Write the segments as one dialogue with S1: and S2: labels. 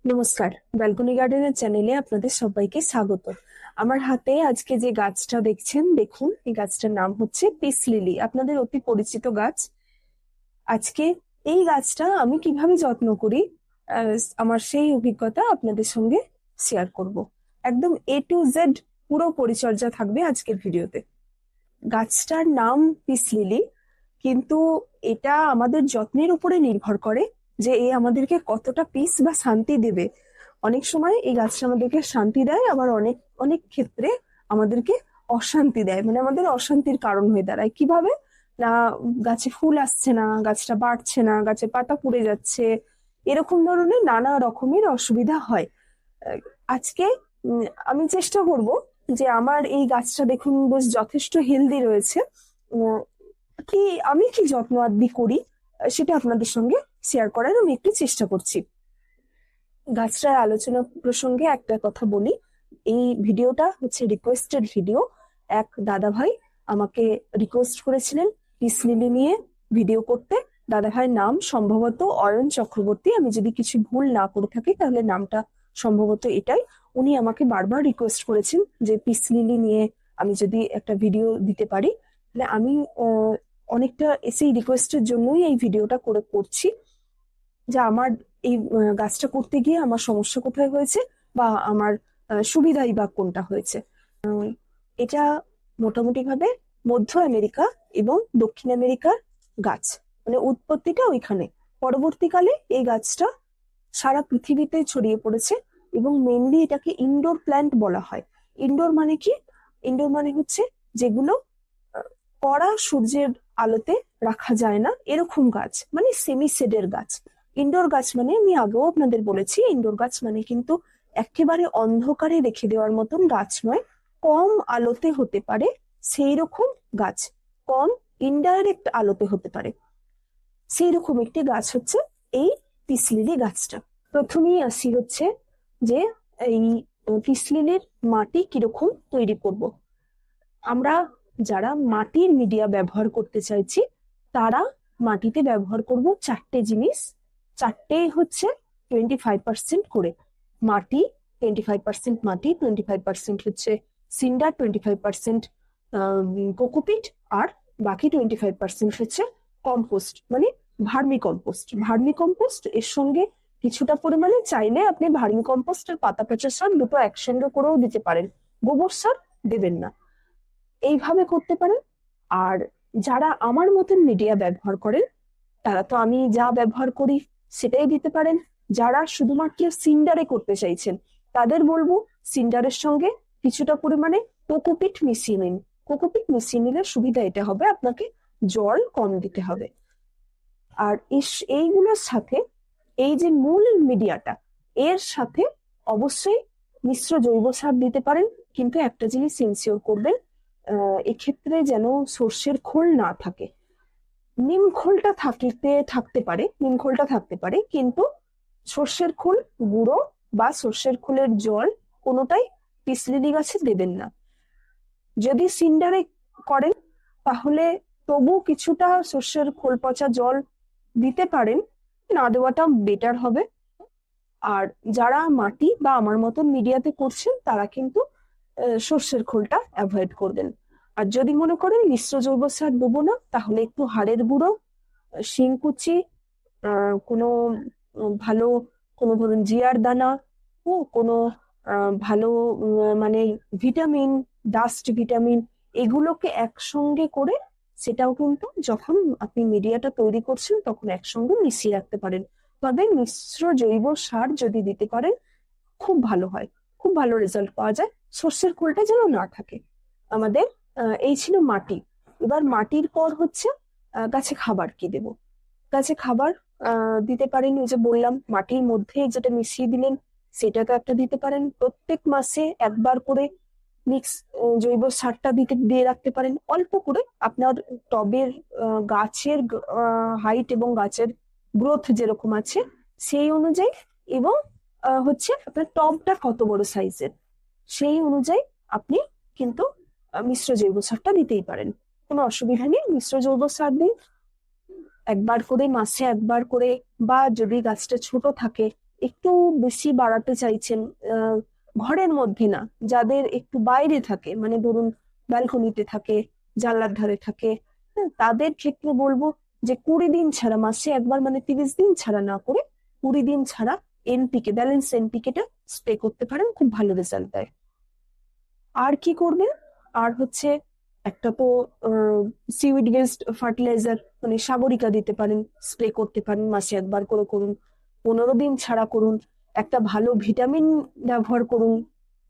S1: নমস্কার, ব্যালকনি গার্ডেনের চ্যানেলে আপনাদের সবাইকে স্বাগত। আমার হাতে আজকে যে গাছটা দেখছেন, দেখুন এই গাছটার নাম হচ্ছে পিস লিলি, আপনাদের অতি পরিচিত গাছ। আজকে এই গাছটা আমি কিভাবে যত্ন করি, আমার সেই অভিজ্ঞতা আপনাদের সঙ্গে শেয়ার করব। একদম A to Z পুরো পরিচর্যা থাকবে আজকের ভিডিওতে। গাছটার নাম পিস লিলি, কিন্তু এটা আমাদের যত্নের উপরে নির্ভর করে যে এ আমাদেরকে কতটা পিস বা শান্তি দেবে। অনেক সময় এই গাছটা আমাদেরকে শান্তি দেয়, আবার অনেক অনেক ক্ষেত্রে আমাদেরকে অশান্তি দেয়, মানে আমাদের অশান্তির কারণ হয়ে দাঁড়ায়। কিভাবে না, গাছে ফুল আসছে না, গাছটা বাড়ছে না, গাছে পাতা পুড়ে যাচ্ছে, এরকম ধরনের নানা রকমের অসুবিধা হয়। আহ, আজকে আমি চেষ্টা করব যে আমার এই গাছটা দেখুন বেশ যথেষ্ট হেলদি রয়েছে। উম, কি আমি কি যত্ন আদি করি সেটা আপনাদের সঙ্গে শেয়ার করার আমি একটু চেষ্টা করছি। গাছটার আলোচনা প্রসঙ্গে একটা কথা বলি, এই ভিডিওটা হচ্ছে রিকোয়েস্টেড ভিডিও। এক দাদা ভাই আমাকে রিকোয়েস্ট করেছিলেন পিস লিলি নিয়ে ভিডিও করতে। দাদা ভাইয়ের নাম সম্ভবত অয়ন চক্রবর্তী, আমি যদি কিছু ভুল না করে থাকি তাহলে নামটা সম্ভবত এটাই। উনি আমাকে বারবার রিকোয়েস্ট করেছেন যে পিস লিলি নিয়ে আমি যদি একটা ভিডিও দিতে পারি, তাহলে আমি অনেকটা সেই রিকোয়েস্টের জন্যই এই ভিডিওটা করছি, যে আমার এই গাছটা করতে গিয়ে আমার সমস্যা কোথায় হয়েছে বা আমার সুবিধাই বা কোনটা হয়েছে। এটা মোটামুটি ভাবে মধ্য আমেরিকা এবং দক্ষিণ আমেরিকার গাছ, মানে উৎপত্তিটা ওইখানে। পরবর্তীকালে এই গাছটা সারা পৃথিবীতে ছড়িয়ে পড়েছে এবং মেনলি এটাকে ইনডোর প্ল্যান্ট বলা হয়। ইনডোর মানে কি? ইনডোর মানে হচ্ছে যেগুলো আহ, কড়া সূর্যের আলোতে রাখা যায় না এরকম গাছ, মানে সেমি শেডের গাছ। ইনডোর গাছ মানে আমি আগেও আপনাদের বলেছি, ইনডোর গাছ মানে কিন্তু একেবারে অন্ধকারে রেখে দেওয়ার মতন গাছ নয়, কম আলোতে হতে পারে সেই রকম গাছ, কম ইনডাইরেক্ট আলোতে হতে পারে সেই রকম একটি গাছ হচ্ছে এই পিস লিলি গাছটা। প্রথমেই আসি হচ্ছে যে এই পিস লিলির মাটি কিরকম তৈরি করব। আমরা যারা মাটির মিডিয়া ব্যবহার করতে চাইছি তারা মাটিতে ব্যবহার করব চারটে জিনিস। চারটে হচ্ছে 25% করে মাটি, 25% মাটি, 25% হচ্ছে সিন্ডার, 25% কোকোপিট, আর বাকি 25% হচ্ছে কম্পোস্ট, মানে ভার্মি কম্পোস্ট। ভার্মি কম্পোস্ট এর সঙ্গে কিছুটা পরিমাণে চাইলে আপনি ভার্মি কম্পোস্ট আর পাতা পচা সার দুটো একসঙ্গে করেও দিতে পারেন, গোবর সার দেবেন না, এইভাবে করতে পারেন। আর যারা আমার মতন মিডিয়া ব্যবহার করেন তারা তো আমি যা ব্যবহার করি সেটাই দিতে পারেন। যারা শুধুমাত্র সিন্ডারে করতে চাইছেন তাদের বলবো সিন্ডারের সঙ্গে কিছুটা পরিমাণে কোকোপিট মিশিয়ে নিন। কোকোপিট মিশিয়ে নিলে সুবিধা এটা হবে, আপনাকে জল কম দিতে হবে। আর এইগুলোর সাথে এই যে মূল মিডিয়াটা, এর সাথে অবশ্যই মিশ্র জৈব সার দিতে পারেন, কিন্তু একটা জিনিস ইনশিওর করবেন, এক্ষেত্রে যেন সর্ষের খোল না থাকে। নিম খোলটা থাকতে পারে, নিম খোলটা থাকতে পারে, কিন্তু সর্ষের খোল গুঁড়ো বা সর্ষের খোলের জল কোনোটাই পিস লিলি গাছে দেবেন না। যদি সিন্ডারে করেন তাহলে তবু কিছুটা সর্ষের খোল পচা জল দিতে পারেন, না দেওয়াটা বেটার হবে। আর যারা মাটি বা আমার মতন মিডিয়াতে করছেন তারা কিন্তু সর্ষের খোলটা অ্যাভয়েড করবেন। আর যদি মনে করেন মিশ্র জৈব সার দেবো না, তাহলে একটু হাড়ের গুঁড়ো, শিংকুচি, কোনো ভালো কোনো ধরুন জিয়ার দানা, ও কোনো ভালো মানে ভিটামিন, ডাস্ট ভিটামিন, এগুলোকে একসঙ্গে করে সেটাও কিন্তু যখন আপনি মিডিয়াটা তৈরি করছেন তখন একসঙ্গে মিশিয়ে রাখতে পারেন। তবে মিশ্র জৈব সার যদি দিতে পারেন খুব ভালো হয়, খুব ভালো রেজাল্ট পাওয়া যায়, সর্ষের খোলটা যেন না থাকে আমাদের। এই ছিল মাটি। এবার মাটির পর হচ্ছে গাছে খাবার কি দেব। গাছে খাবার দিতে পারেন, ওই যে বললাম মাটির মধ্যে যেটা মিশিয়ে দিলেন সেটা তো একটা দিতে পারেন। প্রত্যেক মাসে একবার করে মিক্স জৈব সারটা দিয়ে রাখতে পারেন অল্প করে, আপনার টবের গাছের হাইট এবং গাছের গ্রোথ যেরকম আছে সেই অনুযায়ী, এবং হচ্ছে আপনার টবটা কত বড় সাইজের সেই অনুযায়ী আপনি কিন্তু মিশ্র জৈব সারটা দিতেই পারেন, কোনো অসুবিধা নেই। মিশ্র জৈব সার দিন একবার করে, মাসে একবার করে, বা যদি গাছটা ছোট থাকে একটু বেশি বাড়াতে চাইছেন, আহ, ঘরের মধ্যে না, যাদের একটু বাইরে থাকে, মানে ধরুন ব্যালকনিতে থাকে, জানলার ধারে থাকে, হ্যাঁ, তাদের ক্ষেত্রে বলবো যে 20 দিন ছাড়া, মাসে একবার, মানে 30 দিন ছাড়া না করে 20 দিন ছাড়া এনপিকে, ব্যালেন্স এনপিকেটা স্প্রে করতে পারেন, খুব ভালো রেজাল্ট দেয়। আর কি করবেন? আর হচ্ছে একটা তো সিউইড বেসড ফার্টিলাইজার, মানে সাগরিকা দিতে পারেন, স্প্রে করতে পারেন, মাসে একবার করে করুন, 15 দিন ছাড়া করুন। একটা ভালো ভিটামিন ব্যবহার করুন,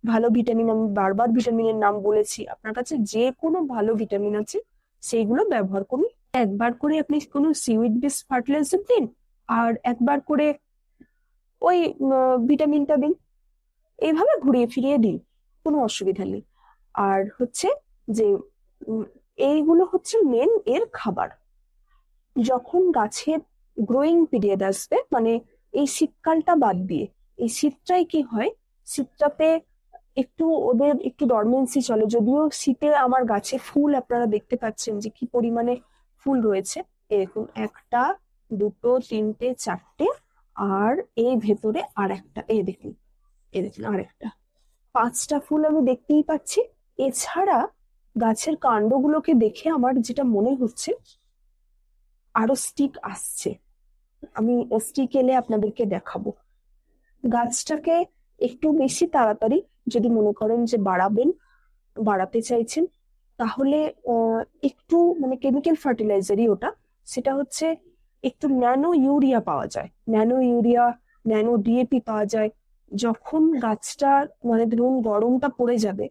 S1: ভালো ভিটামিন, আমি বারবার ভিটামিনের নাম বলেছি, আপনার কাছে যে কোনো ভালো ভিটামিন আছে সেইগুলো ব্যবহার করুন। একবার করে আপনি কোনো সিউইড বেসড ফার্টিলাইজার দিন, আর একবার করে ওই ভিটামিনটা দিন, এইভাবে ঘুরিয়ে ফিরিয়ে দিন, কোনো অসুবিধা নেই। আর হচ্ছে যে উম, এইগুলো হচ্ছে মেন এর খাবার। যখন গাছের গ্রোয়িং পিরিয়ড আসবে, মানে এই শীতকালটা বাদ দিয়ে, এই শীতটাই কি হয়, শীতটাতে একটু ওদের একটু ডরমেন্সি চলে, যদিও শীতে আমার গাছে ফুল আপনারা দেখতে পাচ্ছেন যে কি পরিমাণে ফুল রয়েছে। এরকম একটা, দুটো, তিনটে, চারটে, আর এই ভেতরে আর একটা, এই দেখুন, এই দেখুন আর একটা, 5টা ফুল আমি দেখতেই পাচ্ছি। এছাড়া গাছের কাণ্ডগুলোকে দেখে আমার যেটা মনে হচ্ছে আরো স্টিক আসছে, আমি স্টিক এলে আপনাদেরকে দেখাবো। গাছটাকে একটু বেশি তাড়াতাড়ি যদি মনে করেন যে বাড়াতে চাইছেন, তাহলে একটু, মানে কেমিক্যাল ফার্টিলাইজারই ওটা, সেটা হচ্ছে একটু ন্যানো ইউরিয়া পাওয়া যায়, ন্যানো ইউরিয়া, ন্যানো ডিএপি পাওয়া যায়। যখন গাছটা, মানে ধরুন গরমটা পড়ে যাবে,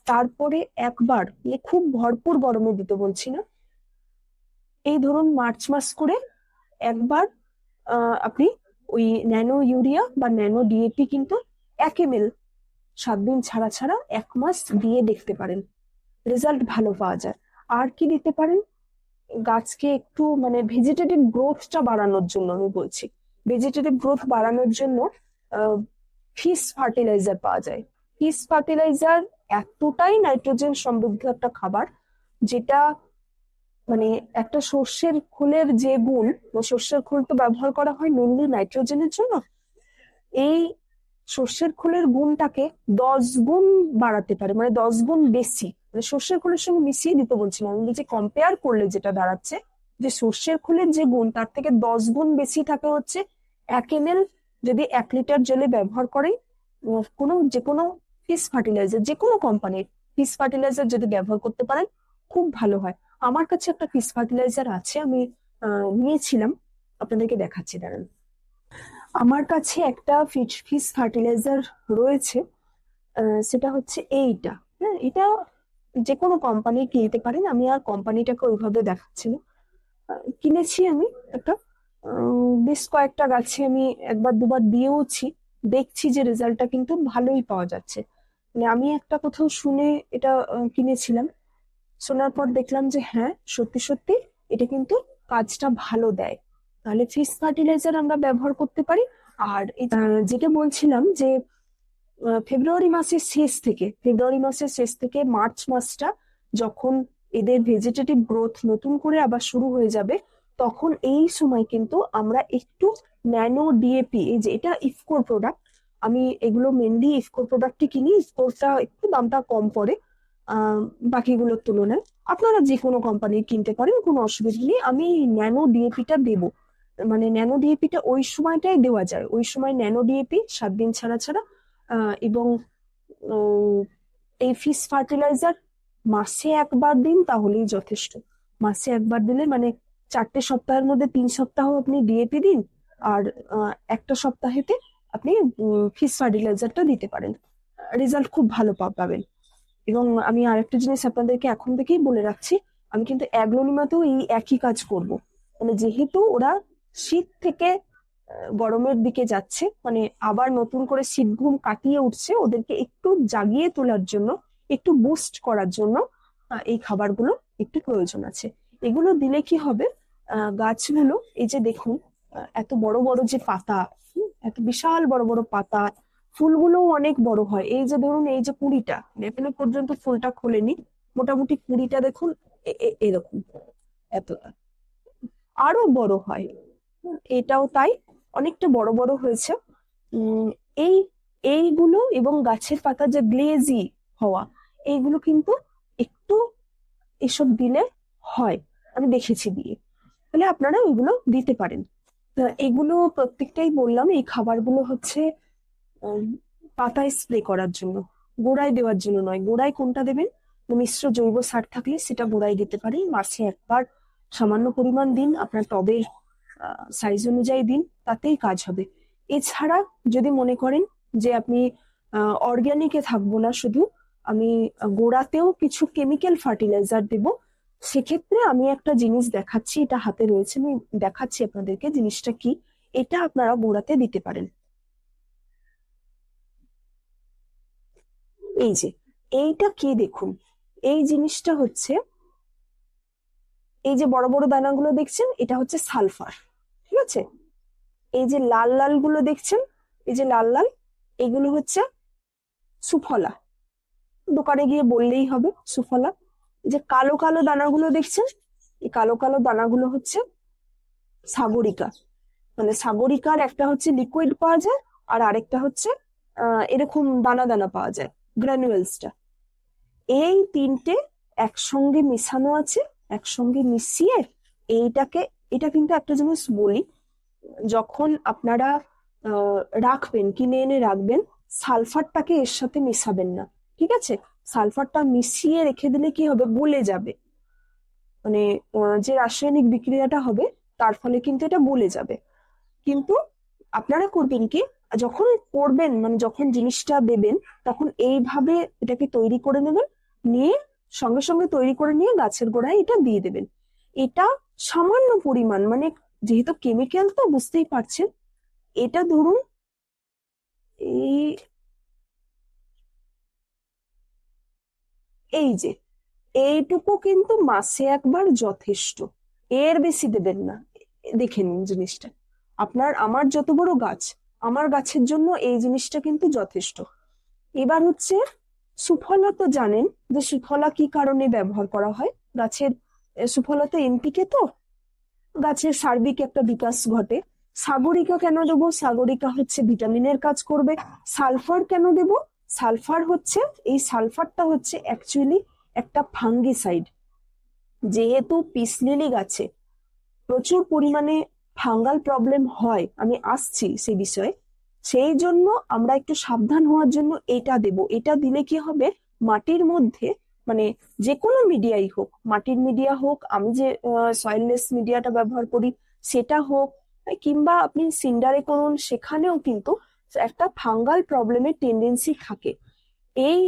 S1: তারপরে একবার, মানে খুব ভরপুর গরমে দিতে বলছি না, এই ধরুন মার্চ মাস করে একবার আপনি ওই ন্যানো ইউরিয়া বা ন্যানো ডিএপি কিন্তু 1 ml 7 দিন ছাড়া ছাড়া 1 মাস দিয়ে দেখতে পারেন, রেজাল্ট ভালো পাওয়া যায়। আর কি দিতে পারেন? গাছকে একটু, মানে ভেজিটেটিভ গ্রোথটা বাড়ানোর জন্য আমি বলছি, ভেজিটেটিভ গ্রোথ বাড়ানোর জন্য ফিস ফার্টিলাইজার পাওয়া যায়। ফিস ফার্টিলাইজার এতটাই নাইট্রোজেন সমৃদ্ধ একটা খাবার, যেটা, মানে একটা সর্ষের খোলের যে গুণ, সর্ষের খোল তো ব্যবহার করা হয় মেনলি নাইট্রোজেনের জন্য, এই সর্ষের খোলের গুণটাকে 10 গুণ বাড়াতে পারে, মানে 10 গুণ বেশি, মানে সর্ষের খোলের সঙ্গে মিশিয়ে দিতে বলছি না, আমি বলছি কম্পেয়ার করলে যেটা দাঁড়াচ্ছে, যে সর্ষের খোলের যে গুণ তার থেকে 10 গুণ বেশি থাকে হচ্ছে 1 ml যদি 1 লিটার জলে ব্যবহার করে, যে কোনো ফিস ফার্টিলাইজার, যে কোনো কোম্পানির ফিস ফার্টিলাইজার যদি ব্যবহার করতে পারেন, খুব ভালো হয়। আমার কাছে একটা ফিস ফার্টিলাইজার আছে, আমি নিয়েছিলাম, আপনাদেরকে দেখাচ্ছি, দাঁড়ান। আমার কাছে একটা ফিস ফার্টিলাইজার রয়েছে, সেটা হচ্ছে এইটা, হ্যাঁ, এটা যে কোনো কোম্পানি কিনতে পারেন, আমি আর কোম্পানিটাকে ওইভাবে দেখাচ্ছি না। কিনেছি আমি একটা, বেশ কয়েকটা গাছে আমি একবার দুবার দিয়েওছি, দেখছি যে রেজাল্টটা কিন্তু ভালোই পাওয়া যাচ্ছে। মানে আমি একটা কোথাও শুনে এটা কিনেছিলাম, শোনার পর দেখলাম যে হ্যাঁ, সত্যি সত্যি এটা কিন্তু কাজটা ভালো দেয়। তাহলে ফিস ফার্টিলাইজার আমরা ব্যবহার করতে পারি। আর যেটা বলছিলাম যে ফেব্রুয়ারি মাসের শেষ থেকে মার্চ মাসটা, যখন এদের ভেজিটেটিভ গ্রোথ নতুন করে আবার শুরু হয়ে যাবে, তখন এই সময় কিন্তু আমরা একটু ন্যানো ডিএপি, এই যে এটা ইফকোর প্রোডাক্ট, আমি এগুলো মেনলি ইফকোর প্রোডাক্টই কিনি, ইফকোরটা একটু দামটা কম পড়ে বাকিগুলোর তুলনায়। আপনারা যে কোনো কোম্পানির কিনতে পারেন, কোনো অসুবিধা নেই। আমি ন্যানো ডিএপিটা দেবো, মানে ন্যানো ডিএপিটা ওই সময়টাই দেওয়া যায়, ওই সময় ন্যানো ডিএপি 7 দিন ছাড়া ছাড়া, এবং উম, এই ফিস ফার্টিলাইজার মাসে একবার দিন, তাহলেই যথেষ্ট। মাসে একবার দিলে, মানে 4টে সপ্তাহের মধ্যে 3 সপ্তাহ আপনি ডিএপি দিন, আর একটা সপ্তাহেতে আপনি ফিস ফার্টিলাইজারটা দিতে পারেন, রেজাল্ট খুব ভালো পাবেন। এবং আমি আরেকটা জিনিস আপনাদেরকে এখন থেকেই বলে রাখছি, আমি কিন্তু অ্যাগ্লোনিমাতেও এই একই কাজ করব। মানে যেহেতু ওরা শীত থেকে গরমের দিকে যাচ্ছে, মানে আবার নতুন করে শীত ঘুম কাটিয়ে উঠছে, ওদেরকে একটু জাগিয়ে তোলার জন্য, একটু বুস্ট করার জন্য এই খাবারগুলো একটু প্রয়োজন আছে। এগুলো দিলে কি হবে, গাছগুলো, এই যে দেখুন, এত বড় বড় যে পাতা, এত বিশাল বড় বড় পাতা, ফুলগুলো অনেক বড় হয়। এই যে ধরুন, এই যে কুড়িটা, এখনো পর্যন্ত ফুলটা খোলেনি, মোটামুটি কুড়িটা দেখুন, এরকম এত, আরো বড় হয়। এটাও তাই, অনেকটা বড় বড় হয়েছে। উম এই এইগুলো এবং গাছের পাতা যে গ্লেজি হওয়া, এইগুলো কিন্তু একটু এসব দিলে হয়, আমি দেখেছি দিয়ে। তাহলে আপনারা ওইগুলো দিতে পারেন। এগুলো প্রত্যেকটাই বললাম, এই খাবারগুলো হচ্ছে উম, পাতায় স্প্রে করার জন্য, গোড়ায় দেওয়ার জন্য নয়। গোড়ায় কোনটা দেবেন? মিশ্র জৈব সার থাকলে সেটা গোড়ায় দিতে পারেন, মাসে একবার সামান্য পরিমাণ দিন, আপনার টবের সাইজ অনুযায়ী দিন, তাতেই কাজ হবে। এছাড়া যদি মনে করেন যে আপনি অর্গ্যানিকে থাকবো না, শুধু আমি গোড়াতেও কিছু কেমিক্যাল ফার্টিলাইজার দেব, সেক্ষেত্রে আমি একটা জিনিস দেখাচ্ছি, এটা হাতে রয়েছে, আমি দেখাচ্ছি আপনাদেরকে জিনিসটা কি। এটা আপনারা গোড়াতে দিতে পারেন। এই যে এইটা কি দেখুন, এই জিনিসটা হচ্ছে, এই যে বড় বড় দানাগুলো দেখছেন, এটা হচ্ছে সালফার। ঠিক আছে? এই যে লাল লাল গুলো দেখছেন, এই যে লাল লাল, এগুলো হচ্ছে সুফলা। দোকানে গিয়ে বললেই হবে সুফলা। এই যে কালো কালো দানাগুলো দেখছেন, এই কালো কালো দানাগুলো হচ্ছে সাগরিকা। মানে সাগরিকার একটা হচ্ছে লিকুইড পাওয়া যায়, আর আরেকটা হচ্ছে এরকম দানা দানা পাওয়া যায়, গ্রানুয়েলসটা। এই তিনটে একসঙ্গে মিশানো আছে, একসঙ্গে মিশিয়ে এইটাকে, এটা কিন্তু একটা জিনিস বলি, যখন আপনারা রাখবেন, কিনে এনে রাখবেন, সালফারটাকে এর সাথে মেশাবেন না। ঠিক আছে? সালফারটা মিশিয়ে রেখে দিলে কি হবে, গলে যাবে। মানে যে রাসায়নিক বিক্রিয়াটা হবে, তার ফলে কিন্তু এটা গলে যাবে। কিন্তু আপনারা করবেন কি, যখন করবেন মানে যখন জিনিসটা দেবেন, তখন এইভাবে এটাকে তৈরি করে নেবেন, নিয়ে সঙ্গে সঙ্গে তৈরি করে নিয়ে গাছের গোড়ায় এটা দিয়ে দেবেন। এটা সামান্য পরিমাণ, মানে যেহেতু কেমিক্যাল তো বুঝতেই পারছেন, এটা ধরুন এই এই যে এইটুকু কিন্তু মাসে একবার যথেষ্ট, এর বেশি দেবেন না। দেখে নিন জিনিসটা, আমার যত বড় গাছ, আমার গাছের জন্য এই জিনিসটা কিন্তু যথেষ্ট। এবার হচ্ছে সুফলা, তো জানেন যে সুফলা কি কারণে ব্যবহার করা হয় গাছের। সুফলা তো এনপিকে, তো গাছের সার্বিক একটা বিকাশ ঘটে। সাগরিকা কেন দেবো? সাগরিকা হচ্ছে ভিটামিনের কাজ করবে। সালফার কেন দেব? সালফার হচ্ছে, এই সালফারটা হচ্ছে অ্যাকচুয়ালি একটা ফাঙ্গিসাইড। যেহেতু পিস লিলি গাছে প্রচুর পরিমাণে ফাঙ্গাল প্রবলেম হয়, আমি আসছি সেই বিষয়ে, সেই জন্য আমরা একটু সাবধান হওয়ার জন্য এটা দেব। এটা দিলে কি হবে, মাটির মধ্যে, মানে যে কোনো মিডিয়াই হোক, মাটির মিডিয়া হোক, আমি যে সয়েললেস মিডিয়াটা ব্যবহার করি সেটা হোক, কিংবা আপনি সিন্ডারে করুন, সেখানেও কিন্তু একটা ফাঙ্গাল প্রবলেমের টেন্ডেন্সি থাকে। এই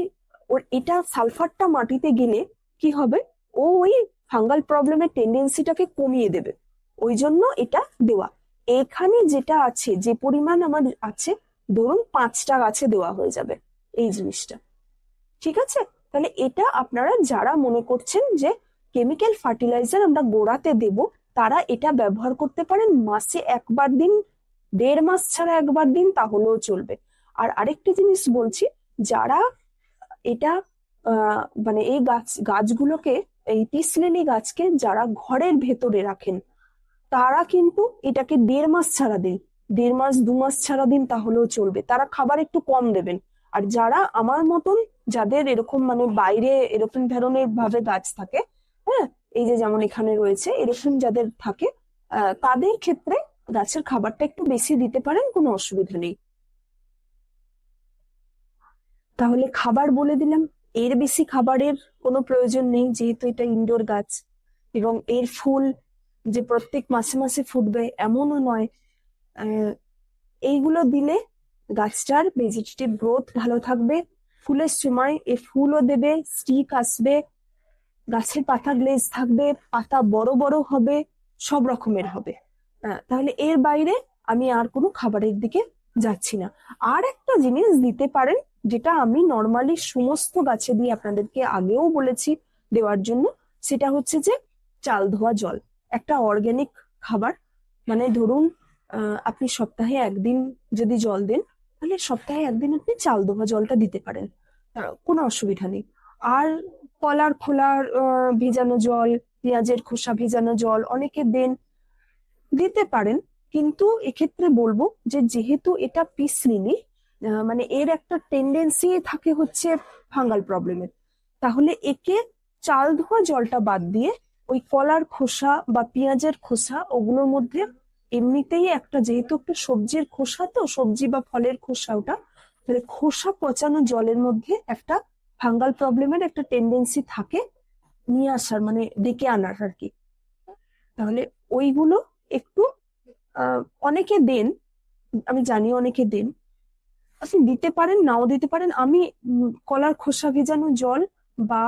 S1: এটা সালফারটা মাটিতে গেলে কি হবে, ও ওই ফাঙ্গাল প্রবলেমের টেন্ডেন্সিটাকে কমিয়ে দেবে। ওই জন্য এটা দেওয়া। এখানে যেটা আছে, যে পরিমাণ আমার আছে, ধরুন 5টা গাছে দেওয়া হয়ে যাবে এই জিনিসটা। ঠিক আছে? তাহলে এটা আপনারা যারা মনে করছেন যে কেমিক্যাল ফার্টিলাইজার আমরা গোড়াতে দেব, তারা এটা ব্যবহার করতে পারেন, মাসে একবার দিন, 1.5 মাস ছাড়া একবার দিন, তাহলেও চলবে। আর আরেকটা জিনিস বলছি, যারা এটা মানে এই গাছগুলোকে, এই পিস লিলি গাছকে যারা ঘরের ভেতরে রাখেন, তারা কিন্তু এটাকে 1.5 মাস ছাড়া দিন, 1.5 মাস 2 মাস ছাড়া দিন, তাহলেও চলবে। তারা খাবার একটু কম দেবেন। আর যারা আমার মতন, যাদের এরকম মানে বাইরে এরকম ধরনের ভাবে গাছ থাকে, হ্যাঁ, এই যে যেমন এখানে রয়েছে, এরকম যাদের থাকে, তাদের ক্ষেত্রে গাছের খাবারটা একটু বেশি দিতে পারেন, কোনো অসুবিধা নেই। তাহলে খাবার বলে দিলাম, এর বেশি খাবারের কোনো প্রয়োজন নেই, যেহেতু এটা ইনডোর গাছ। এবং এর ফুল যে প্রত্যেক মাসে মাসে ফুটবে এমনও নয়। আহ, এইগুলো দিলে গাছটার ভেজিটেটিভ গ্রোথ ভালো থাকবে, ফুলের সময় এ ফুলও দেবে, স্টিক আসবে, গাছের পাতা গ্লেজ থাকবে, পাতা বড় বড় হবে, সব রকমের হবে। তাহলে এর বাইরে আমি আর কোনো খাবারের দিকে যাচ্ছি না। আর একটা জিনিস দিতে পারেন, যেটা আমি নর্মালি সমস্ত গাছে দিয়ে আপনাদেরকে আগেও বলেছি দেওয়ার জন্য, সেটা হচ্ছে যে চাল ধোয়া জল। একটা অর্গানিক খাবার, মানে ধরুন আপনি সপ্তাহে একদিন যদি জল দেন, তাহলে সপ্তাহে একদিন আপনি চাল ধোয়া জলটা দিতে পারেন, কোনো অসুবিধা নেই। আর কলার খোলার ভেজানো জল, পেঁয়াজের খোসা ভেজানো জল অনেকে দেন, দিতে পারেন, কিন্তু এক্ষেত্রে বলবো যে যেহেতু এটা পিস লিলি, মানে এর একটা টেন্ডেন্সি থাকে হচ্ছে ফাঙ্গাল প্রবলেমের, তাহলে একে চাল ধোয়া জলটা বাদ দিয়ে ওই কলার খোসা বা পেঁয়াজের খোসা ওগুলোর মধ্যে এমনিতেই একটা, যেহেতু একটা সবজির খোসা, তো সবজি বা ফলের খোসা ওটা, তাহলে খোসা পচানো জলের মধ্যে একটা ফাঙ্গাল প্রবলেমের একটা টেন্ডেন্সি থাকে, নিয়ে আসার মানে ডেকে আনার আর কি। তাহলে ওইগুলো একটু অনেকে দেন, আমি জানি অনেকে দেন, আপনি দিতে পারেন নাও দিতে পারেন। আমি কলার খোসা ভেজানো জল বা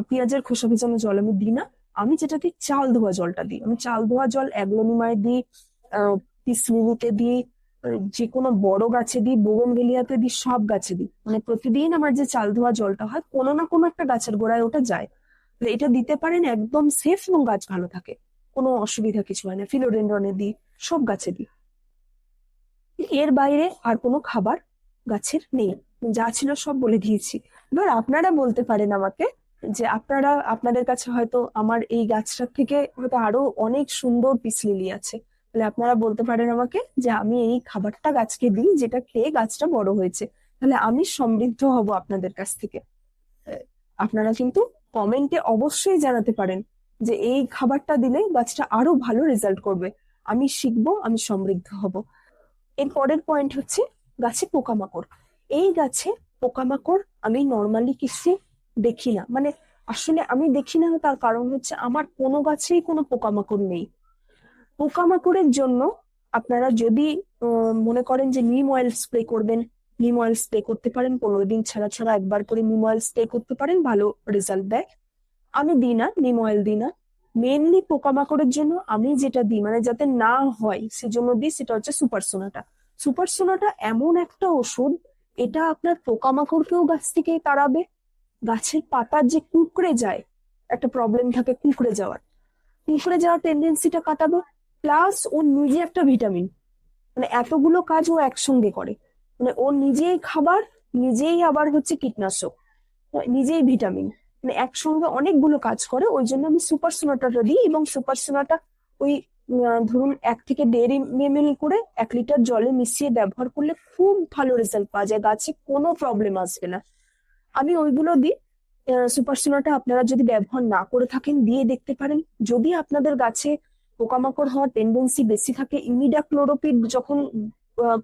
S1: পেঁয়াজের খোসা ভেজানো জল আমি দিই না। আমি যেটা দিই চাল ধোয়া জলটা দিই। আমি চাল ধোয়া জল অ্যাগ্লোনিমায় দিই, পিস লিলিতে দিই, যে কোনো বড় গাছে দিই, বোগনভেলিয়াতে দিই, সব গাছে দিই। মানে প্রতিদিন আমার যে চাল ধোয়া জলটা হয় কোনো না কোনো একটা গাছের গোড়ায় ওটা যায়। তাহলে এটা দিতে পারেন, একদম সেফ এবং গাছ ভালো থাকে, কোনো অসুবিধা কিছু হয় না। ফিলোডেন্ড্রনে দিই, সব গাছে দিই। এর বাইরে আর কোনো খাবার গাছের নেই, যা ছিল সব বলে দিয়েছি। এবার আপনারা বলতে পারেন আমাকে যে আপনাদের কাছে হয়তো আমার এই গাছটার থেকে হয়তো আরো অনেক সুন্দর পিস লিলি আছে, তাহলে আপনারা বলতে পারেন আমাকে যে আমি এই খাবারটা গাছকে দিই যেটা খেয়ে গাছটা বড় হয়েছে, তাহলে আমি সমৃদ্ধ হব আপনাদের কাছ থেকে। আহ, আপনারা কিন্তু কমেন্টে অবশ্যই জানাতে পারেন যে এই খাবারটা দিলে গাছটা আরো ভালো রেজাল্ট করবে। আমি শিখবো, আমি সমৃদ্ধ হব। এর পরের পয়েন্ট হচ্ছে গাছে পোকামাকড়। এই গাছে পোকামাকড় আমি নর্মালি কিছু দেখি না, মানে আসলে আমি দেখি না, তার কারণ হচ্ছে আমার কোনো গাছেই কোনো পোকামাকড় নেই। পোকামাকড়ের জন্য আপনারা যদি মনে করেন যে নিম অয়েল স্প্রে করবেন, নিম অয়েল স্প্রে করতে পারেন, 15 দিন ছাড়া ছাড়া একবার করে নিম অয়েল স্প্রে করতে পারেন, ভালো রেজাল্ট দেয়। আমি দিই না, নিম অয়েল দিই না। মেনলি পোকামাকড়ের জন্য আমি যেটা দিই, মানে যাতে না হয় সেজন্য দিই, সেটা হচ্ছে সুপারসোনাটা। সুপারসোনাটা এমন একটা ওষুধ, এটা আপনার পোকামাকড়কেও গাছ থেকে তাড়াবে, গাছের পাতার যে কুঁকড়ে যায়, একটা প্রবলেম থাকে কুঁকড়ে যাওয়ার, কুঁকড়ে যাওয়ার টেন্ডেন্সিটা কাটাবে, প্লাস ও নিজে একটা ভিটামিন, মানে এতগুলো কাজ ও একসঙ্গে করে। মানে ও নিজেই খাবার, নিজেই আবার হচ্ছে কীটনাশক, নিজেই ভিটামিন, মানে একসঙ্গে অনেকগুলো কাজ করে। ওই জন্য আমি সুপার সোনাটাটা দিই, এবং সুপার সোনাটা ওই ধরুন 1 থেকে 1.5 ml করে 1 লিটার জলে মিশিয়ে ব্যবহার করলে খুব ভালো রেজাল্ট পাওয়া যায়, গাছে কোনো প্রবলেম আসবে না। আমি ওইগুলো দিই। সুপার সোনাটা আপনারা যদি ব্যবহার না করে থাকেন দিয়ে দেখতে পারেন। যদি আপনাদের গাছে পোকামাকড় হওয়ার টেন্ডেন্সি বেশি থাকে, ইমিডাক্লোরোপিড যখন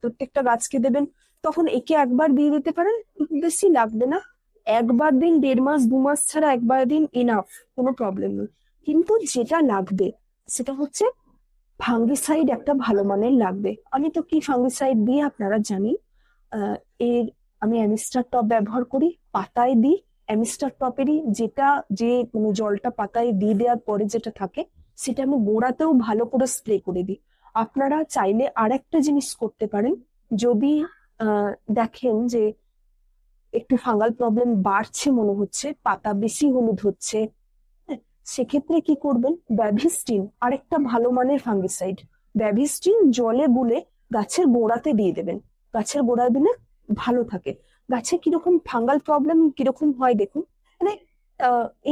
S1: প্রত্যেকটা গাছকে দেবেন, তখন একে একবার দিয়ে দিতে পারেন, বেশি লাগবে না। একবার দিন, 1.5 মাস 2 মাস ছাড়া একবার দিন, ইনাফ, কোনো প্রবলেম নেই। কিন্তু যেটা লাগবে সেটা হচ্ছে ফাঙ্গিসাইড, একটা ভালো মানের লাগবে। আমি তো কি ফাঙ্গিসাইড দিই আপনারা জানি। আহ এর আমি অ্যামিস্টার টপ ব্যবহার করি, পাতায় দিই। অ্যামিস্টার টপেরই যেটা, যে মানে জলটা পাতায় দিয়ে দেওয়ার পরে যেটা থাকে, সেটা আমি গোড়াতেও ভালো করে স্প্রে করে দিই। আপনারা চাইলে আর একটা জিনিস করতে পারেন। যদি দেখেন যে একটু ফাঙ্গাল প্রবলেম বাড়ছে মনে হচ্ছে, পাতা বেশি হলুদ হচ্ছে, হ্যাঁ, সেক্ষেত্রে কি করবেন, ব্যাভিস্টিন, আরেকটা ভালো মানের ফাঙ্গিসাইড, ব্যাভিস্টিন জলে গুলে গাছের গোড়াতে দিয়ে দেবেন। গাছের গোড়ায় দিলে ভালো থাকে। গাছে কিরকম ফাঙ্গাল প্রবলেম কিরকম হয় দেখুন, মানে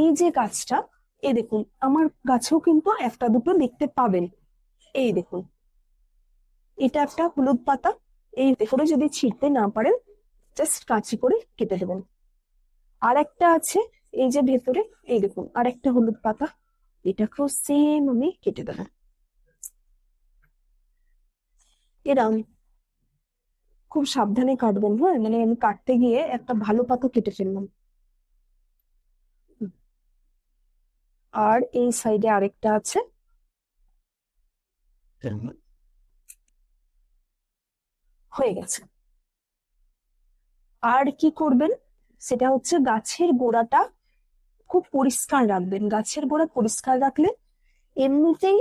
S1: এই যে গাছটা, এই দেখুন আমার গাছেও কিন্তু একটা দুটো দেখতে পাবেন। এই দেখুন, এটা একটা হলুদ পাতা, এই করে যদি ছিঁড়তে না পারেন, জাস্ট কাঁচি করে কেটে দেবেন। আর একটা আছে এই যে ভেতরে, এই দেখুন আর একটা হলুদ পাতা, এটাকেও সেম আমি কেটে দেবো। এরম খুব সাবধানে কাটবেন, হ্যাঁ, মানে আমি কাটতে গিয়ে একটা ভালো পাতা কেটে ফেললাম। হুম। আর এই সাইডে আরেকটা আছে, হয়ে গেছে। আর কি করবেন, সেটা হচ্ছে গাছের গোড়াটা খুব পরিষ্কার রাখবেন। গাছের গোড়া পরিষ্কার রাখলে এমনিতেই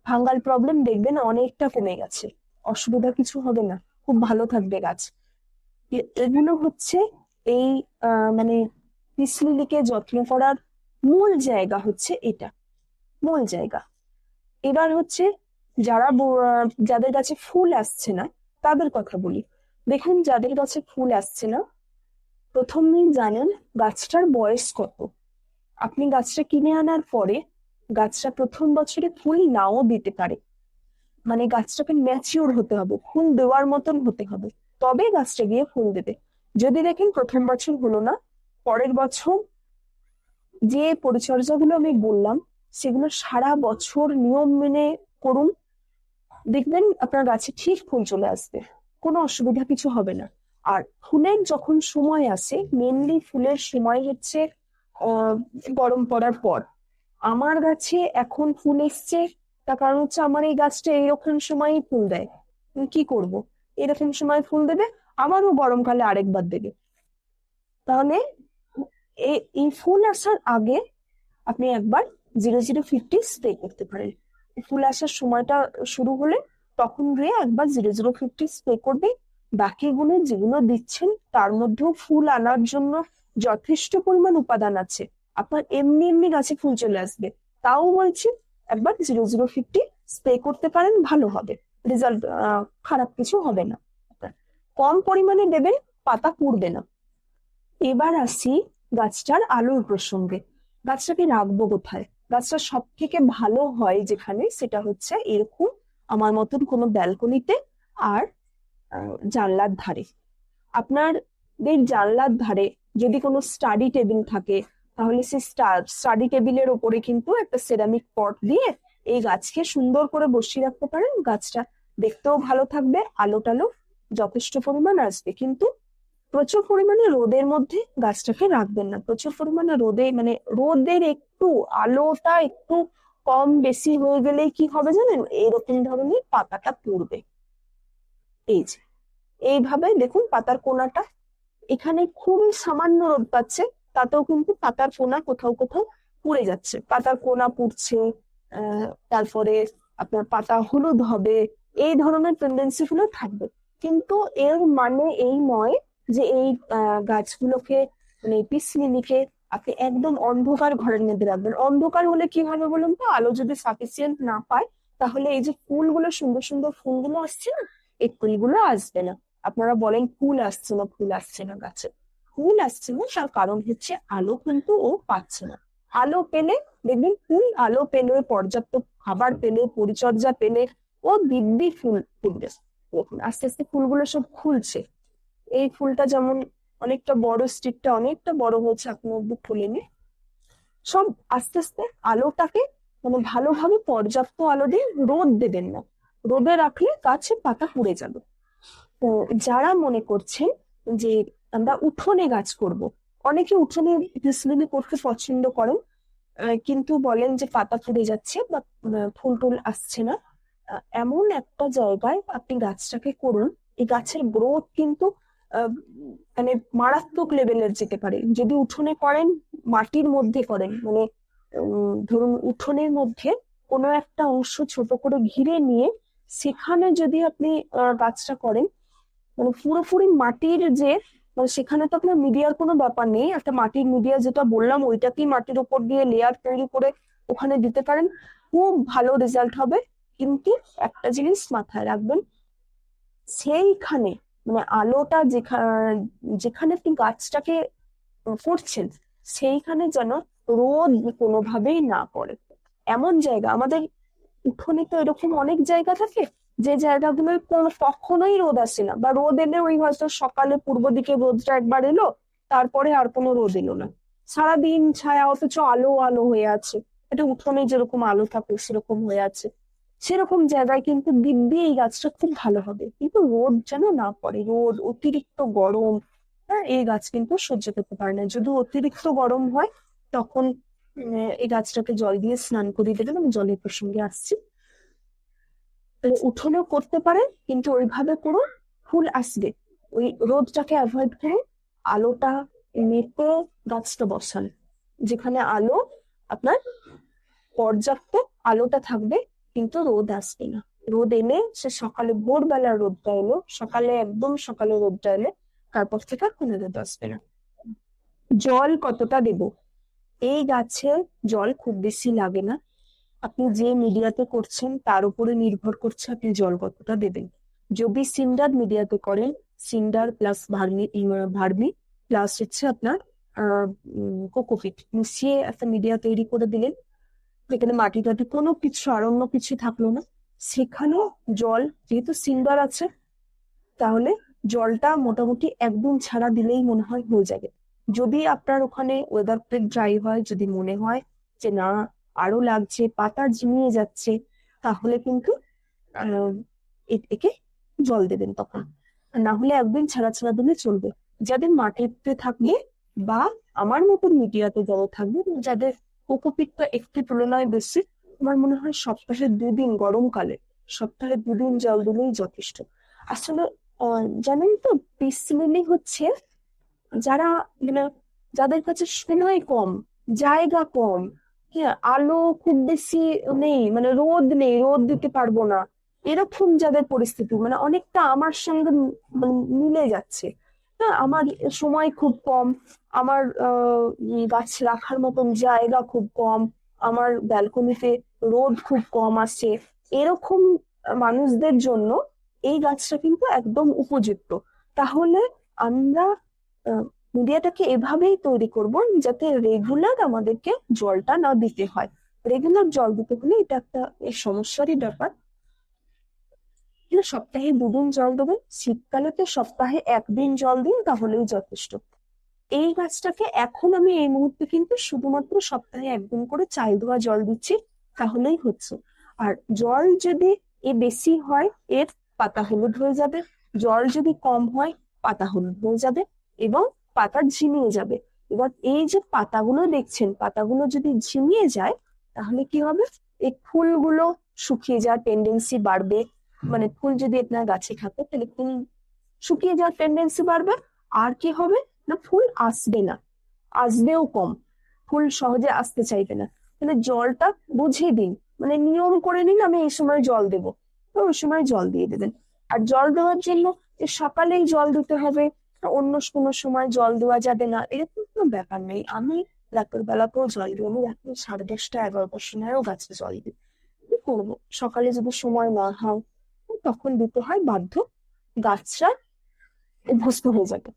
S1: ফাঙ্গাল প্রবলেম দেখবেন অনেকটা কমে গেছে, অসুবিধা কিছু হবে না, খুব ভালো থাকবে গাছ। এগুলো হচ্ছে এই মানে পিস লিলিকে যত্ন করার মূল জায়গা হচ্ছে এটা, মূল জায়গা। এবার হচ্ছে যাদের কাছে ফুল আসছে না তাদের কথা বলি। দেখুন, যাদের কাছে ফুল আসছে না, প্রথমেই জানেন গাছটার বয়স কত। আপনি গাছটা কিনে আনার পরে গাছটা প্রথম বছরে ফুল নাও দিতে পারে। মানে গাছটাকে ম্যাচিওর হতে হবে, ফুল দেওয়ার মতন হতে হবে, তবে গাছটা গিয়ে ফুল দেবে। যদি দেখেন প্রথম বছর হলো না, পরের বছর যে পরিচর্যাগুলো আমি বললাম সেগুলো সারা বছর নিয়ম মেনে করুন, দেখবেন আপনার গাছে ঠিক ফুল চলে আসবে, কোনো অসুবিধা কিছু হবে না। আর ফুলের যখন সময় আসে, মেনলি ফুলের সময় হচ্ছে আহ গরম পড়ার পর। আমার গাছে এখন ফুল এসছে, তার কারণ হচ্ছে আমার এই গাছটা এইরকম সময়ই ফুল দেয়। আমি কি করব, এরকম সময় ফুল দেবে, আবারও গরমকালে আরেকবার দেবে। তাহলে এই ফুল আসার আগে আপনি একবার 0050 স্প্রে করতে পারেন। ফুল আসার সময়টা শুরু হলে তখন গিয়ে একবার 0050 স্প্রে করবে। বাকিগুলো যেগুলো দিচ্ছেন তার মধ্যেও ফুল আনার জন্য যথেষ্ট পরিমাণ উপাদান আছে, আপনার এমনি এমনি গাছে ফুল চলে আসবে। তাও বলছি একবার 0050 স্প্রে করতে পারেন, ভালো হবে রেজাল্ট, খারাপ কিছু হবে না। কম পরিমাণে দেবেন, পাতা পুড়বে না। এবার আসি গাছটার আলোর প্রসঙ্গে। গাছটাকে রাখবো কোথায়? গাছটা সব থেকে ভালো হয় যেখানে, সেটা হচ্ছে এরকম আমার মতন কোনো ব্যালকনিতে, আর জানলার ধারে। আপনার জানলার ধারে যদি কোনো স্টাডি টেবিল থাকে, তাহলে সেই স্টাডি টেবিলের ওপরে কিন্তু একটা সেরামিক পট দিয়ে এই গাছকে সুন্দর করে বসিয়ে রাখতে পারেন। গাছটা দেখতেও ভালো থাকবে, আলো টালো যথেষ্ট পরিমাণ আসবে। কিন্তু প্রচুর পরিমাণে রোদের মধ্যে গাছটাকে রাখবেন না। প্রচুর পরিমাণে রোদে, মানে রোদের একটু আলোটা একটু কম বেশি হয়ে গেলেই কি হবে জানেন, এরকম ধরনের পাতাটা পড়বে। এই যে এইভাবে দেখুন পাতার কোনাটা, এখানে খুবই সামান্য রোদ পাচ্ছে, তাতেও কিন্তু পাতার কোনা কোথাও কোথাও পুড়ে যাচ্ছে, পাতার কোনা পুড়ছে। তারপরে আপনার পাতা হলুদ হবে, এই ধরনের টেন্ডেন্সি গুলো থাকবে। কিন্তু এর মানে এই নয় যে এই গাছগুলোকে, মানে পিস লিলিকে আপনি একদম অন্ধকার ঘরের মধ্যে রাখবেন। অন্ধকার হলে কি হবে বলুন তো, আলো যদি সাফিসিয়েন্ট না পায়, তাহলে এই যে ফুলগুলো, সুন্দর সুন্দর ফুলগুলো আসছে না, এই ফুলগুলো আসবে না। আপনারা বলেন ফুল আসছে না, ফুল আসছে না গাছে, ফুল আসছে না তার কারণ হচ্ছে আলো কিন্তু ও পাচ্ছে না। আলো পেলে দেখবেন, ফুল আলো পেলে, পর্যাপ্ত খাবার পেলে, পরিচর্যা পেলে ও দিব্যি ফুল ফুটবে। দেখুন আস্তে আস্তে ফুলগুলো সব খুলছে। এই ফুলটা যেমন অনেকটা বড়, স্টিকটা অনেকটা বড় হয়েছে, এখনো অব্দি খুলেনি। সব আস্তে আস্তে আলোটাকে, মানে ভালোভাবে পর্যাপ্ত আলো দিয়ে, রোদ দেবেন না, রোদে রাখলে গাছের পাতা পুড়ে যাবে। তো যারা মনে করছেন যে আমরা উঠোনে গাছ করব, অনেকে উঠোনে পিসলিনি করতে পছন্দ করেন, কিন্তু বলেন যে পাতা পুড়ে যাচ্ছে বা ফুল টুল আসছে না। এমন একটা জায়গায় আপনি গাছটাকে করুন, এই গাছের গ্রোথ কিন্তু আহ, মানে মারাত্মক লেভেলের যেতে পারে। যদি উঠোনে করেন, মাটির মধ্যে করেন, মানে ধরুন উঠোনের মধ্যে কোনো একটা অংশ ছোট করে ঘিরে নিয়ে সেখানে যদি আপনি গাছটা করেন, মানে পুরোপুরি মাটির যে, মানে সেখানে তো আপনার মিডিয়ার কোনো ব্যাপার নেই, একটা মাটির মিডিয়া যেটা বললাম ওইটাকেই মাটির উপর দিয়ে লেয়ার তৈরি করে ওখানে দিতে পারেন, খুব ভালো রেজাল্ট হবে। কিন্তু একটা জিনিস মাথায় রাখবেন, সেইখানে মানে আলোটা যেখানে আপনি গাছটাকে করছেন, সেইখানে যেন রোদ কোনোভাবেই না পড়ে। এমন জায়গা আমাদের উঠোনে তো এরকম অনেক জায়গা থাকে যে জায়গাগুলো কখনোই রোদ আসে না, বা রোদ এলে ওই হয়তো সকালে পূর্ব দিকে রোদটা একবার এলো, তারপরে আর কোনো রোদ এলো না, সারাদিন ছায়া, অথচ আলো আলো হয়ে আছে। এটা উঠোনে যেরকম আলো থাকে সেরকম হয়ে আছে, সেরকম জায়গায় কিন্তু দিব্যি এই গাছটা খুব ভালো হবে। কিন্তু রোদ যেন না পড়ে, রোদ, অতিরিক্ত গরম, হ্যাঁ, এই গাছ কিন্তু সহ্য করতে পারে না। যদি অতিরিক্ত গরম হয় তখন এই গাছটাকে জল দিয়ে স্নান করিয়ে দেবেন। আমি জলের প্রসঙ্গে আসছি। উঠোনেও করতে পারেন, কিন্তু ওইভাবে করুন, ফুল আসবে। ওই রোদটাকে অ্যাভয়েড করুন, আলোটা মেপে গাছটা বসান, যেখানে আলো আপনার পর্যাপ্ত আলোটা থাকবে, কিন্তু রোদ আসবে না। রোদ এলে সে সকালে, ভোরবেলার রোদটা এলো, সকালে একদম সকালে রোদটা এলে তারপর থেকে আর কোনো রোদ আসবে না। জল কতটা দেব? এই গাছে জল খুব বেশি লাগে না, আপনি যে মিডিয়াতে করছেন তার উপরে নির্ভর করছে আপনি জল কতটা দেবেন। যদি সিন্ডার মিডিয়াতে করেন, cinder plus vermi, vermi plus হচ্ছে আপনার কোকোপিট মিশিয়ে একটা মিডিয়া তৈরি করে দিলেন, যেখানে মাটি টাটি কোনো কিছু আর অন্য কিছু থাকলো না, সেখানে জল যেহেতু সিলভার আছে, তাহলে জলটা মোটামুটি একদিন ছাড়া দিলেই মনে হয় হয়ে যাবে। যদি আপনার ওখানে ওয়েদার ড্রাই হয়, যদি মনে হয় যে না আরো লাগছে, পাতা ঝিমিয়ে যাচ্ছে, তাহলে কিন্তু আহ একে জল দেবেন তখন। আর না হলে একদিন ছাড়া ছাড়া দিলে চলবে। যাদের মাটিতে থাকবে বা আমার মতন মিডিয়াতে জল থাকবে, যাদের কোকোপিটটা একটু তুলনায় বেশি, আমার মনে হয় সপ্তাহে 2 দিন, গরমকালে সপ্তাহে 2 দিন জল দিলেই যথেষ্ট। আসলে জানেন তো, পিস লিলি হচ্ছে যারা মানে যাদের কাছে সময় কম, জায়গা কম, হ্যাঁ, আলো খুব বেশি নেই, মানে রোদ নেই, রোদ দিতে পারবো না, এরকম যাদের পরিস্থিতি, মানে অনেকটা আমার সঙ্গে মানে মিলে যাচ্ছে। হ্যাঁ, আমার সময় খুব কম, আমার গাছ রাখার মতন জায়গা খুব কম, আমার ব্যালকনিতে রোদ খুব কম আসছে, এরকম মানুষদের জন্য এই গাছটা কিন্তু একদম উপযুক্ত। তাহলে আমরা মিডিয়াটাকে এভাবেই তৈরি করব যাতে রেগুলার আমাদেরকে জলটা না দিতে হয়। রেগুলার জল দিতে হলে এটা একটা এই সমস্যারই ব্যাপার। কিন্তু সপ্তাহে 2 দিন জল দেবেন, শীতকালে তো সপ্তাহে 1 দিন জল দিন, তাহলেই যথেষ্ট। এই গাছটাকে এখন আমি এই মুহূর্তে কিন্তু শুধুমাত্র সপ্তাহে 1 দিন করে চাল ধোয়া জল দিচ্ছি, তাহলেই হচ্ছে। আর জল যদি বেশি হয়, এর পাতা হলুদ হয়ে যাবে। জল যদি কম হয়, পাতা হলুদ হয়ে যাবে এবং পাতা ঝিমিয়ে যাবে। এবার এই যে পাতাগুলো দেখছেন, পাতাগুলো যদি ঝিমিয়ে যায়, তাহলে কি হবে? এই ফুলগুলো শুকিয়ে যাওয়ার টেন্ডেন্সি বাড়বে। মানে ফুল যদি আপনার গাছে থাকে, তাহলে ফুল শুকিয়ে যাওয়ার টেন্ডেন্সি বাড়বে। আর কি হবে না, ফুল আসবে না, আসবেও কম, ফুল সহজে আসতে চাইবে না। তাহলে জলটা বুঝিয়ে দিন, মানে নিয়ম করে নিন আমি এই সময় জল দেব, তো ওই সময় জল দিয়ে দেবেন। আর জল দেওয়ার জন্য যে সকালেই জল দিতে হবে, অন্য কোনো সময় জল দেওয়া যাবে না, এরকম কোনো ব্যাপার নেই। আমি রাতের বেলাতেও জল দিই, আমি রাত্রি 10:30, 11টার সময়ও গাছে জল দিই। কি করবো, সকালে যদি সময় না হয় তখন দিতে হয় বাধ্য, গাছরা অভ্যস্ত হয়ে যাবে,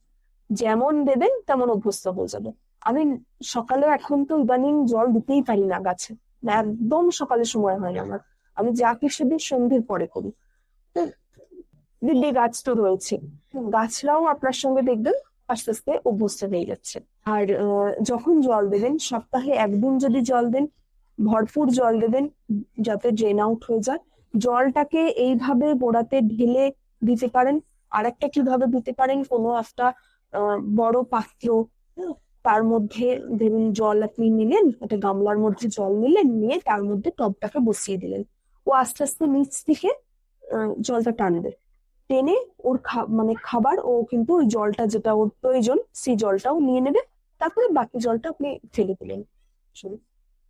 S1: যেমন দেবেন তেমন অভ্যস্ত হয়ে যাবে। আমি সকালে এখন তো ইদানিং জল দিতেই পারি না গাছে, না, একদম সকালে সময় হয় না আমার, আমি যা কিছু দিই সন্ধ্যের পরে করি। তো দিদি গাছ তো রয়েছে, গাছরাও আপনার সঙ্গে দেখবেন আস্তে আস্তে অভ্যস্ত হয়ে যাচ্ছে। আর যখন জল দেবেন, সপ্তাহে 1 দিন যদি জল দেন, ভরপুর জল দেবেন, যাতে ড্রেন আউট হয়ে যায়। জলটাকে এইভাবে গোড়াতে ঢেলে দিতে পারেন। আর একটা কিভাবে দিতে পারেন, কোনো একটা বড় পাত্র, তার মধ্যে ধরুন জল আপনি নিলেন, একটা গামলার মধ্যে জল নিলেন, নিয়ে তার মধ্যে টবটাকে বসিয়ে দিলেন। ও আস্তে আস্তে নিচ থেকে জলটা টানবে, টেনে ওর মানে খাবার, ও কিন্তু ওই জলটা যেটা ওর প্রয়োজন সেই জলটাও নিয়ে নেবে। তারপরে বাকি জলটা আপনি ফেলে দিলেন। শুনুন,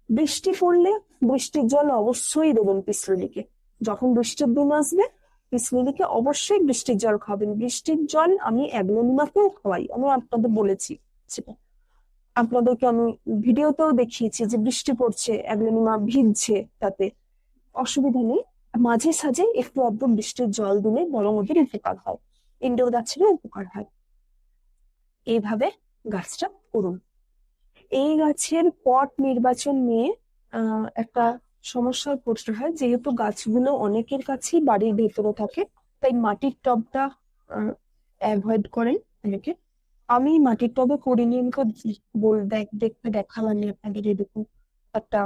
S1: বৃষ্টি পড়লে বৃষ্টির জল অবশ্যই দেবেন পিসলিলিকে। যখন বৃষ্টির দিন আসবে, পিসলিলিকে অবশ্যই বৃষ্টির জল খাবেন। বৃষ্টির জল আমি অ্যাগ্লোনিমাকেও খাওয়াই, আমি আপনাদের বলেছি সেটা, আপনাদেরকে আমি ভিডিওতেও দেখিয়েছি যে বৃষ্টি পড়ছে, অ্যাগ্লোনিমা ভিজছে, তাতে অসুবিধা নেই। মাঝে সাঝে একটু আধটু বৃষ্টির জল দিলে বরং ওদের উপকার হয়, ইনডোর গাছেরও উপকার হয়। এইভাবে গাছটা করুন। এই গাছের পট নির্বাচন নিয়ে একটা সমস্যায় পড়তে হয়, যেহেতু গাছগুলো অনেকের কাছেই বাড়ির ভেতরে থাকে, তাই মাটির টবটা অ্যাভয়েড করেন অনেকে। আমি মাটির টবে করিনি, আমাকে দেখতে দেখালাম আপনাদের। এরকম একটা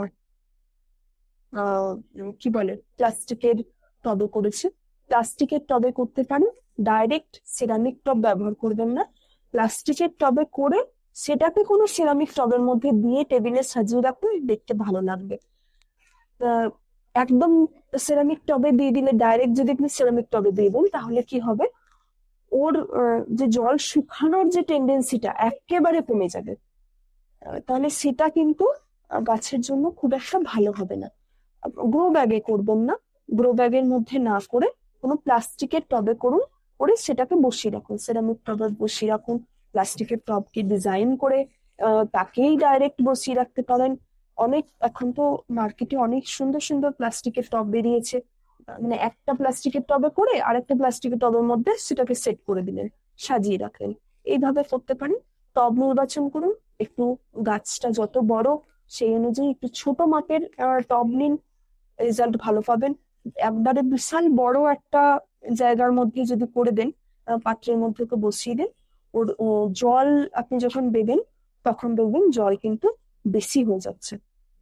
S1: কি বলে, প্লাস্টিকের টবে করেছে। প্লাস্টিকের টবে করতে পারেন, ডাইরেক্ট সেরামিক টব ব্যবহার করবেন না। প্লাস্টিকের টবে করে সেটাকে কোনো সেরামিক টবের মধ্যে দিয়ে টেবিলে সাজিয়ে রাখুন, দেখতে ভালো লাগবে। আহ, একদম সেরামিক টবে দিয়ে দিলে, ডাইরেক্ট যদি আপনি সেরামিক টবে দিয়ে দেন, তাহলে কি হবে, ওর যে জল শুকানোর যে টেন্ডেন্সিটা একেবারে কমে যাবে। তাহলে সেটা কিন্তু গাছের জন্য খুব একটা ভালো হবে না। গ্রো ব্যাগে করবেন না, গ্রো ব্যাগের মধ্যে না করে কোনো প্লাস্টিকের টবে করুন, করে সেটাকে বসিয়ে রাখুন, সেরামিক টবে বসিয়ে রাখুন। প্লাস্টিকের টবকে ডিজাইন করে তাকেই ডাইরেক্ট বসিয়ে রাখতে পারেন। অনেক এখন তো মার্কেটে অনেক সুন্দর সুন্দর প্লাস্টিকের টব বেরিয়েছে, মানে একটা প্লাস্টিকের টবে করে আরেকটা প্লাস্টিকের টবের মধ্যে সেটাকে সেট করে দিলেন, সাজিয়ে রাখলেন। এইভাবে করতে পারেন। টব নির্বাচন করুন, একটু গাছটা যত বড় সেই অনুযায়ী একটু ছোট মাপের টব নিন, রেজাল্ট ভালো পাবেন। একবারে বিশাল বড় একটা জায়গার মধ্যে যদি করে দেন, পাত্রের মধ্যে তো বসিয়ে দেন, ও জল আপনি যখন দেবেন তখন দেখবেন জল কিন্তু বেশি হয়ে যাচ্ছে,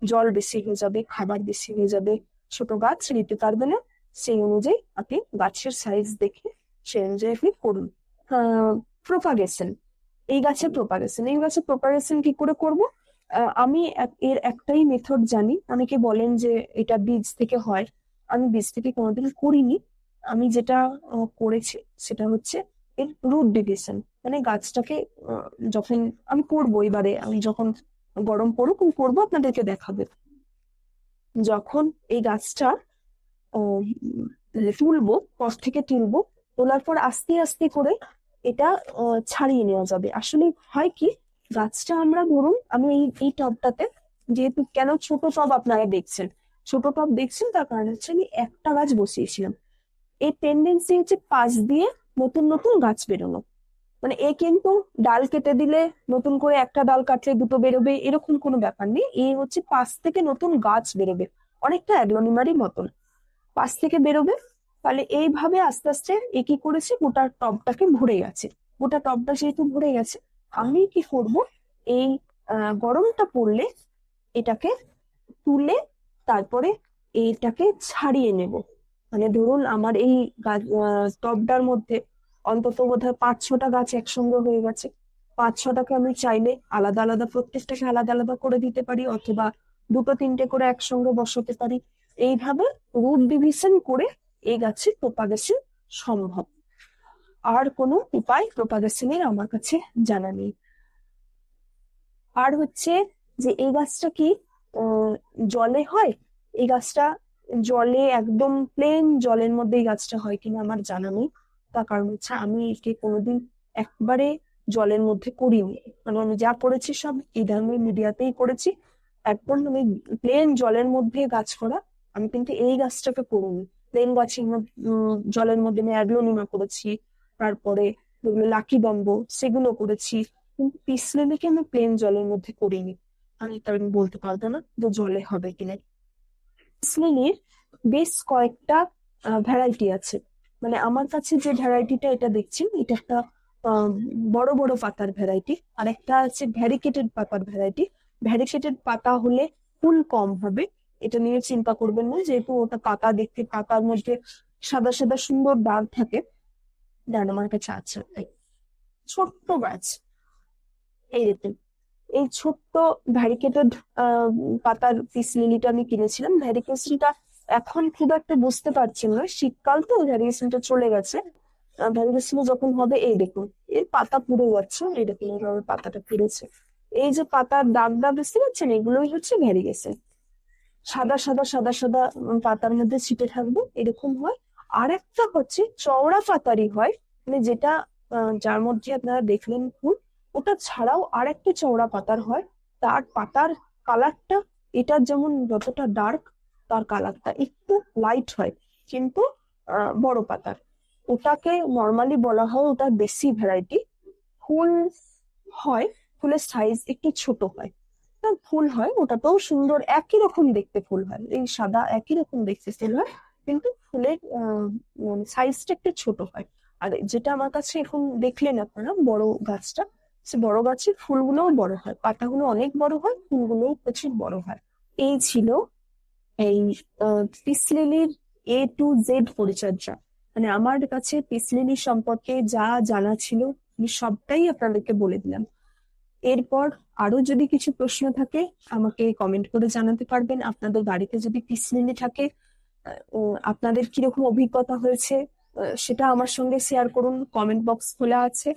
S1: জল বেশি হয়ে যাবে, খাবার বেশি হয়ে যাবে, ছোট গাছ নিতে পারবে না। সেই অনুযায়ী আপনি গাছের সাইজ দেখে সেই অনুযায়ী আপনি করুন। প্রোপাগেশন, এই গাছের প্রোপাগেশন কি করে করব? আমি এর একটাই মেথড জানি। অনেকে বলেন যে এটা বীজ থেকে হয়, আমি বীজ থেকে কোনোদিন করিনি। আমি যেটা করেছি সেটা হচ্ছে এর রুট ডিভিশন, মানে গাছটাকে যখন আমি করবো, এবারে আমি যখন গরম পড়ুক আমি করবো, আপনাদেরকে দেখাবে। যখন এই গাছটা আহ, তুলবো, পর থেকে তুলবো, তোলার পর আস্তে আস্তে করে এটা ছাড়িয়ে নেওয়া যাবে। আসলে হয় কি, গাছটা আমরা ধরুন, আমি এই এই টবটাতে, যেহেতু কেন ছোট টব আপনারা দেখছেন, ছোট টব দেখছেন তার কারণ হচ্ছে আমি একটা গাছ বসিয়েছিলাম। এই টেন্ডেন্সি হচ্ছে পাশ দিয়ে নতুন নতুন গাছ বেরোনো, মানে এ কিন্তু ডাল কেটে দিলে নতুন করে একটা ডাল কাটলে দুটো বেরোবে এরকম কোনো ব্যাপার নেই, এই হচ্ছে পাশ থেকে নতুন গাছ বেরোবে, অনেকটা অ্যাগ্লোনিমারই মতন পাশ থেকে বেরোবে। তাহলে এইভাবে আস্তে আস্তে এ কি করেছে, গোটা টবটাকে ভরে গেছে। গোটা টবটা যেহেতু ভরে গেছে, আমি কি করব, এই গরমটা পড়লে এটাকে তুলে তারপরে এইটাকে ছাড়িয়ে নেব। মানে ধরুন আমার এই টবটার মধ্যে অন্তত বোধহয় 5-6টা গাছ একসঙ্গে হয়ে গেছে। 5-6টাকে আমি চাইলে আলাদা আলাদা, প্রত্যেকটাকে আলাদা আলাদা করে দিতে পারি, অথবা 2-3টে করে একসঙ্গে বসাতে পারি। এইভাবে রুট ডিভিশন করে এই গাছের প্রপাগেশন সম্ভব। আর কোনো উপায় প্রপাগেশনের আমার কাছে জানা নেই। আর হচ্ছে যে এই গাছটা কি আহ, জলে হয়, এই গাছটা জলে একদম প্লেন জলের মধ্যে এই গাছটা হয় কিনা আমার জানা নেই। তার কারণ হচ্ছে আমি একে কোনোদিন একবারে জলের মধ্যে করিনি, মানে আমি যা করেছি সব এই ধরনের মিডিয়াতেই করেছি। একদম আমি প্লেন জলের মধ্যে গাছ করা আমি কিন্তু এই গাছটাকে করিনি। প্লেন গাছের জলের মধ্যে আমি অ্যাগ্লোনিমা করেছি, তারপরে লাকি বাম্বো সেগুলো করেছি, কিন্তু পিস লিলিকে আমি প্লেন জলের মধ্যে করিনি। আমি তার বলতে পারবো না যে জলে হবে কিনা। পিস লিলির বেশ কয়েকটা ভ্যারাইটি আছে, মানে আমার কাছে যে ভ্যারাইটিটা এটা দেখছেন এটা একটা আহ, বড় বড় পাতার ভ্যারাইটি, আর একটা আছে ভ্যারিকেটেড পাতার ভ্যারাইটি। ভ্যারিকেটেড পাতা হলে ফুল কম হবে, এটা নিয়ে চিন্তা করবেন না, যেহেতু ওটা পাতা দেখতে, পাতার মধ্যে সাদা সাদা সুন্দর দাগ থাকে। দাঁড়ান, আমার কাছে আছে এই ছোট্ট গাছ, এই দেখুন, এই ছোট্ট ভ্যারিকেটেড পাতার পিস লিলিটা আমি কিনেছিলাম। ভ্যারিকেশনটা এখন খুব একটা বুঝতে পারছি না, শীতকাল তো ভ্যারিকেশনটা চলে গেছে। ভ্যারিকেশন যখন হবে, এই দেখুন এর পাতা পুড়ে যাচ্ছে, এই দেখুন এইভাবে পাতাটা পুড়েছে। এই যে পাতার দাগ দাগ বুঝতে পারছেন, এগুলোই হচ্ছে ভ্যারিকেশন। সাদা সাদা সাদা সাদা পাতার মধ্যে ছিটে থাকবে এরকম হয়। আর একটা হচ্ছে চওড়া পাতারই হয়, মানে যেটা যার মধ্যে আপনারা দেখলেন ফুল, ওটা ছাড়াও আর একটা চওড়া পাতার হয়। তার পাতার কালারটা এটার যেমন যতটা ডার্ক, তার কালারটা একটু লাইট হয়, কিন্তু বড় পাতার। ওটাকে নর্মালি বলা হয় ওটা দেশি ভ্যারাইটি। ফুল হয়, ফুলের সাইজ একটু ছোট হয়, ফুল হয় ওটাতেও সুন্দর, একই রকম দেখতে ফুল হয়, এই সাদা একই রকম দেখতে ফুল হয়, কিন্তু ফুলের সাইজটা একটু ছোট হয়। আর যেটা আমার কাছে এখন দেখলেন আপনারা বড় গাছটা, সে বড় গাছের ফুলগুলোও বড় হয়, পাতাগুলো অনেক বড় হয়, ফুলগুলোও প্রচুর বড় হয়। এই ছিল এই পিস লিলির A to Z পরিচর্যা। মানে আমার কাছে পিস লিলি সম্পর্কে যা জানা ছিল আমি সবটাই আপনাদেরকে বলে দিলাম। এরপর আরো যদি কিছু প্রশ্ন থাকে আমাকে কমেন্ট করে জানাতে পারবেন। আপনাদের বাড়িতে যদি পিস লিলি থাকে, আপনাদের কিরকম অভিজ্ঞতা হয়েছে সেটা আমার সঙ্গে শেয়ার করুন, কমেন্ট বক্স খোলা আছে।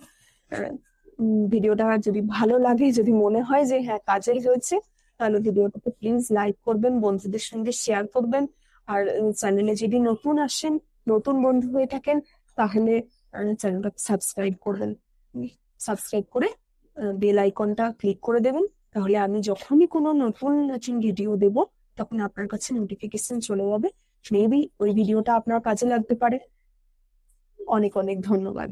S1: ভিডিওটা যদি ভালো লাগে, যদি মনে হয় যে হ্যাঁ কাজের হয়েছে, তাহলে ভিডিওটাকে প্লিজ লাইক করবেন, বন্ধুদের সঙ্গে শেয়ার করবেন। আর চ্যানেলে যদি নতুন আসেন, নতুন বন্ধু হয়ে থাকেন, তাহলে চ্যানেলটাকে সাবস্ক্রাইব করবেন। সাবস্ক্রাইব করে বেল আইকনটা ক্লিক করে দেবেন, তাহলে আমি যখনই কোনো নতুন নতুন ভিডিও দেব তখন আপনার কাছে নোটিফিকেশন চলে যাবে। মেবি ওই ভিডিওটা আপনার কাজে লাগতে পারে। অনেক অনেক ধন্যবাদ।